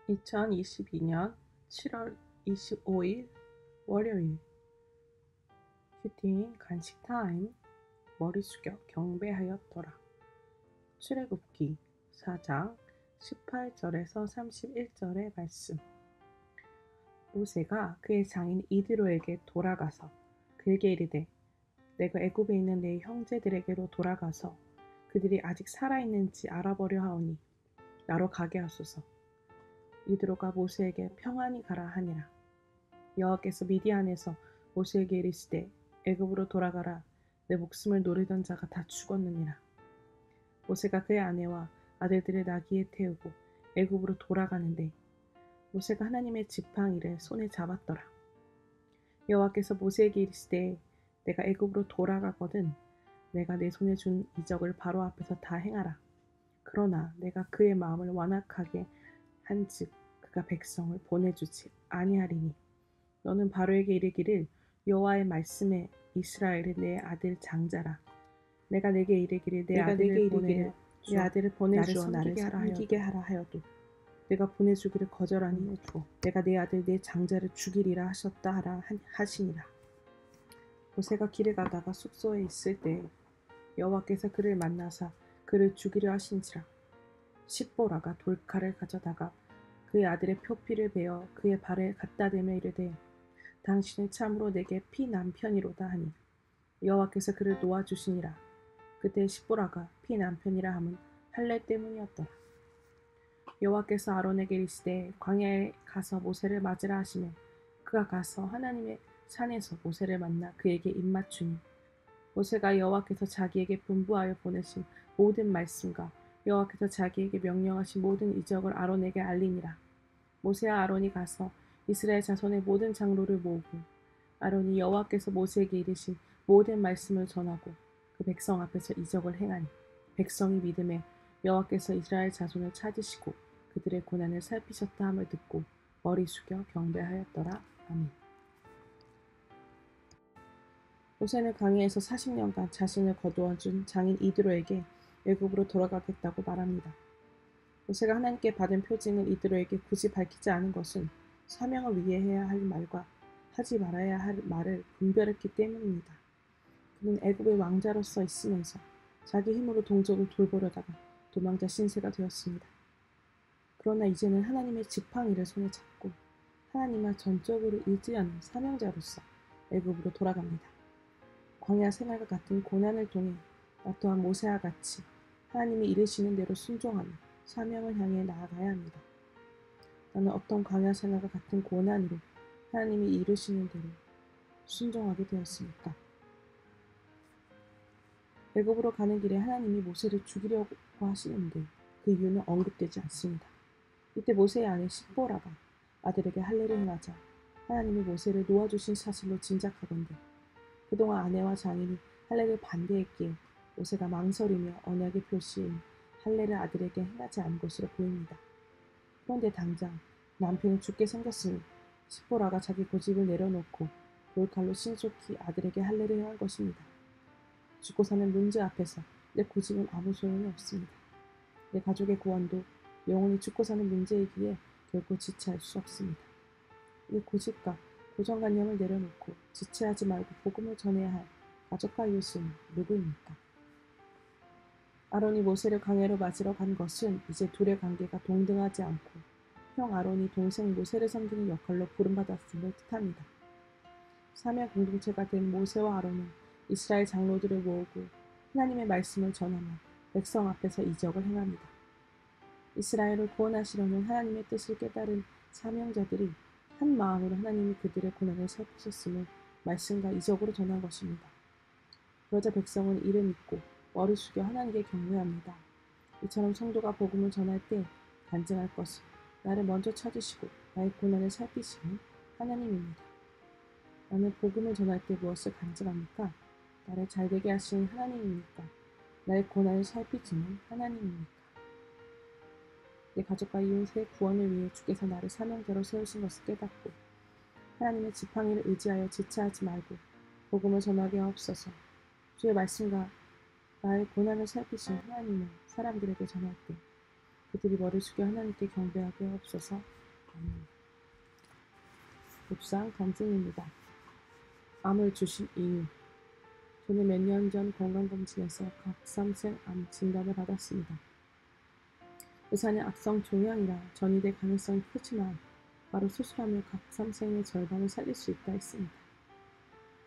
2022년 7월 25일 월요일. 큐티인 간식 타임. 머리 숙여 경배하였더라. 출애굽기 4장 18절에서 31절의 말씀. 모세가 그의 장인 이드로에게 돌아가서 그에게 이르되, 내가 애굽에 있는 내 형제들에게로 돌아가서 그들이 아직 살아있는지 알아보려 하오니 나로 가게 하소서. 이드로가 모세에게 평안히 가라 하니라. 여호와께서 미디안에서 모세에게 이르시되, 애굽으로 돌아가라. 내 목숨을 노리던 자가 다 죽었느니라. 모세가 그의 아내와 아들들을 나귀에 태우고 애굽으로 돌아가는데, 모세가 하나님의 지팡이를 손에 잡았더라. 여호와께서 모세에게 이르시되, 내가 애굽으로 돌아가거든 내가 내 손에 준 이적을 바로 앞에서 다 행하라. 그러나 내가 그의 마음을 완악하게 한즉 그가 백성을 보내주지 아니하리니, 너는 바로에게 이르기를, 여호와의 말씀에 이스라엘은 내 아들 장자라. 내가 내게 이르기를 내 아들을 보내주어 나를 섬기게 하라 하여도 내가 보내주기를 거절하니 내가 내 아들 내 장자를 죽이리라 하셨다 하라 하시니라. 모세가 길을 가다가 숙소에 있을 때 여호와께서 그를 만나사 그를 죽이려 하신지라. 십보라가 돌칼을 가져다가 그의 아들의 표피를 베어 그의 발에 갖다 대며 이르되, 당신은 참으로 내게 피남편이로다 하니 여호와께서 그를 놓아주시니라. 그때 십보라가 피남편이라 함은 할례 때문이었더라. 여호와께서 아론에게 이르시되, 광야에 가서 모세를 맞으라 하시매 그가 가서 하나님의 산에서 모세를 만나 그에게 입맞추니, 모세가 여호와께서 자기에게 분부하여 보내신 모든 말씀과 여호와께서 자기에게 명령하신 모든 이적을 아론에게 알리니라. 모세와 아론이 가서 이스라엘 자손의 모든 장로를 모으고 아론이 여호와께서 모세에게 이르신 모든 말씀을 전하고 그 백성 앞에서 이적을 행하니, 백성이 믿음에 여호와께서 이스라엘 자손을 찾으시고 그들의 고난을 살피셨다 함을 듣고 머리 숙여 경배하였더라. 아멘. 모세는 광야에서 40년간 자신을 거두어준 장인 이드로에게 애굽으로 돌아가겠다고 말합니다. 모세가 하나님께 받은 표징을 이드로에게 굳이 밝히지 않은 것은 사명을 위해 해야 할 말과 하지 말아야 할 말을 분별했기 때문입니다. 그는 애굽의 왕자로서 있으면서 자기 힘으로 동족을 돌보려다가 도망자 신세가 되었습니다. 그러나 이제는 하나님의 지팡이를 손에 잡고 하나님을 전적으로 의지하는 사명자로서 애굽으로 돌아갑니다. 광야 생활과 같은 고난을 통해 나 또한 모세와 같이 하나님이 이르시는 대로 순종하며 사명을 향해 나아가야 합니다. 나는 어떤 광야 생활과 같은 고난으로 하나님이 이르시는 대로 순종하게 되었습니까? 애굽으로 가는 길에 하나님이 모세를 죽이려고 하시는데 그 이유는 언급되지 않습니다. 이때 모세의 아내 십보라가 아들에게 할례를 행하자 하나님이 모세를 놓아주신 사실로 짐작하건대, 그동안 아내와 장인이 할례를 반대했기에 모세가 망설이며 언약의 표시인 할례를 아들에게 행하지 않은 것으로 보입니다. 그런데 당장 남편이 죽게 생겼으니 십보라가 자기 고집을 내려놓고 돌칼로 신속히 아들에게 할례를 행한 것입니다. 죽고 사는 문제 앞에서 내 고집은 아무 소용이 없습니다. 내 가족의 구원도 영혼이 죽고 사는 문제이기에 결코 지체할 수 없습니다. 이 고집과 고정관념을 내려놓고 지체하지 말고 복음을 전해야 할 가족과 이웃은 누구입니까? 아론이 모세를 광야로 맞으러 간 것은 이제 둘의 관계가 동등하지 않고 형 아론이 동생 모세를 섬기는 역할로 부름받았음을 뜻합니다. 사명 공동체가 된 모세와 아론은 이스라엘 장로들을 모으고 하나님의 말씀을 전하며 백성 앞에서 이적을 행합니다. 이스라엘을 구원하시려는 하나님의 뜻을 깨달은 사명자들이 한 마음으로 하나님이 그들의 고난을 살피셨음을 말씀과 이적으로 전한 것입니다. 그러자 백성은 이를 믿고 머리 숙여 하나님께 경배합니다. 이처럼 성도가 복음을 전할 때 간증할 것은 나를 먼저 찾으시고 나의 고난을 살피시는 하나님입니다. 나는 복음을 전할 때 무엇을 간증합니까? 나를 잘되게 하시는 하나님입니까? 나의 고난을 살피시는 하나님입니까? 내 가족과 이웃의 구원을 위해 주께서 나를 사명자로 세우신 것을 깨닫고 하나님의 지팡이를 의지하여 지체하지 말고 복음을 전하게 하옵소서. 주의 말씀과 나의 고난을 살피신 하나님을 사람들에게 전할 때 그들이 머리 숙여 하나님께 경배하게 하옵소서. 묵상 검증입니다. 암을 주신 이유. 저는 몇 년 전 건강검진에서 갑상생 암 진단을 받았습니다. 의사는 악성 종양이라 전이될 가능성이 크지만 바로 수술하면 갑상생의 절반을 살릴 수 있다 했습니다.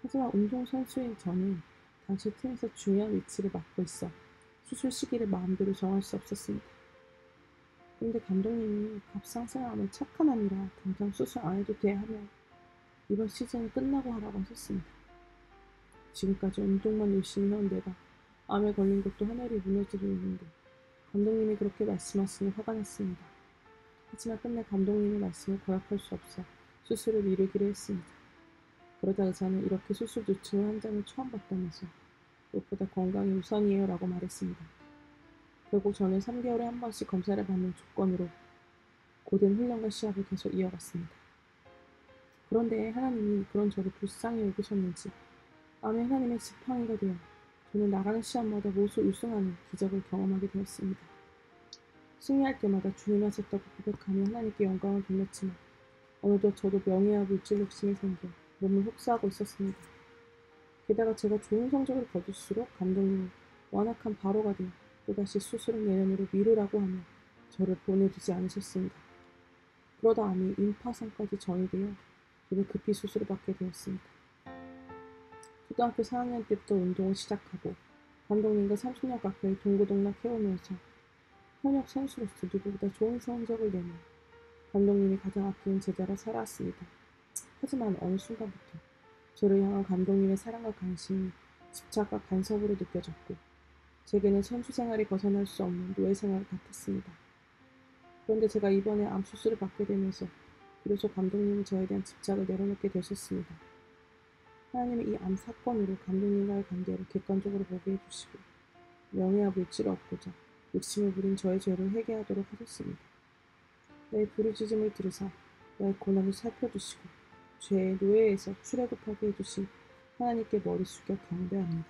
하지만 운동선수인 저는 당시 팀에서 중요한 위치를 맡고 있어 수술 시기를 마음대로 정할 수 없었습니다. 그런데 감독님이 갑상생암은 착한 암이라 당장 수술 안 해도 돼 하며 이번 시즌은 끝나고 하라고 하셨습니다. 지금까지 운동만 열심히 해온 내가 암에 걸린 것도 하늘이 무너지려는데 감독님이 그렇게 말씀하시니 화가 났습니다. 하지만 끝내 감독님의 말씀을 거역할 수 없어 수술을 미루기로 했습니다. 그러다 의사는 이렇게 수술 요청을 한 장을 처음 봤다면서 무엇보다 건강이 우선이에요 라고 말했습니다. 결국 저는 3개월에 한 번씩 검사를 받는 조건으로 고된 훈련과 시합을 계속 이어갔습니다. 그런데 하나님이 그런 저를 불쌍히 여기셨는지 암의 하나님의 지팡이가 되어 저는 나가는 시합마다 모두 우승하는 기적을 경험하게 되었습니다. 승리할 때마다 주님 하셨다고 고백하며 하나님께 영광을 돌렸지만 어느덧 저도 명예와 물질 욕심이 생겨 몸을 혹사하고 있었습니다. 게다가 제가 좋은 성적을 거둘수록 감독님은 완악한 바로가 되어 또다시 수술은 내년으로 미루라고 하며 저를 보내두지 않으셨습니다. 그러다 암이 임파선까지 전이되어 저는 급히 수술을 받게 되었습니다. 초등학교 4학년 때부터 운동을 시작하고 감독님과 30년 가까이 동고동락 해오면서 현역 선수로서 누구보다 좋은 성적을 내며 감독님이 가장 아끼는 제자로 살아왔습니다. 하지만 어느 순간부터 저를 향한 감독님의 사랑과 관심이 집착과 간섭으로 느껴졌고 제게는 선수 생활이 벗어날 수 없는 노예 생활 같았습니다. 그런데 제가 이번에 암 수술을 받게 되면서 비로소 감독님은 저에 대한 집착을 내려놓게 되셨습니다. 하나님은 이 암 사건으로 감독님과의 관계를 객관적으로 보게 해주시고 명예와 물질을 얻고자 욕심을 부린 저의 죄를 회개하도록 하셨습니다. 나의 부르짖음을 들으사 나의 고난을 살펴주시고 죄의 노예에서 출애굽하게 해주신 하나님께 머리 숙여 경배합니다.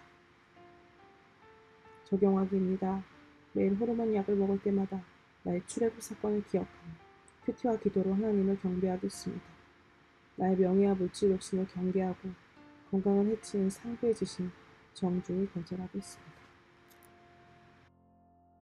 적용하기입니다. 매일 호르몬 약을 먹을 때마다 나의 출애굽 사건을 기억하며 큐티와 기도로 하나님을 경배하겠습니다. 나의 명예와 물질 욕심을 경계하고 건강을 해치는 상부해지신 정주를 거절하겠습니다.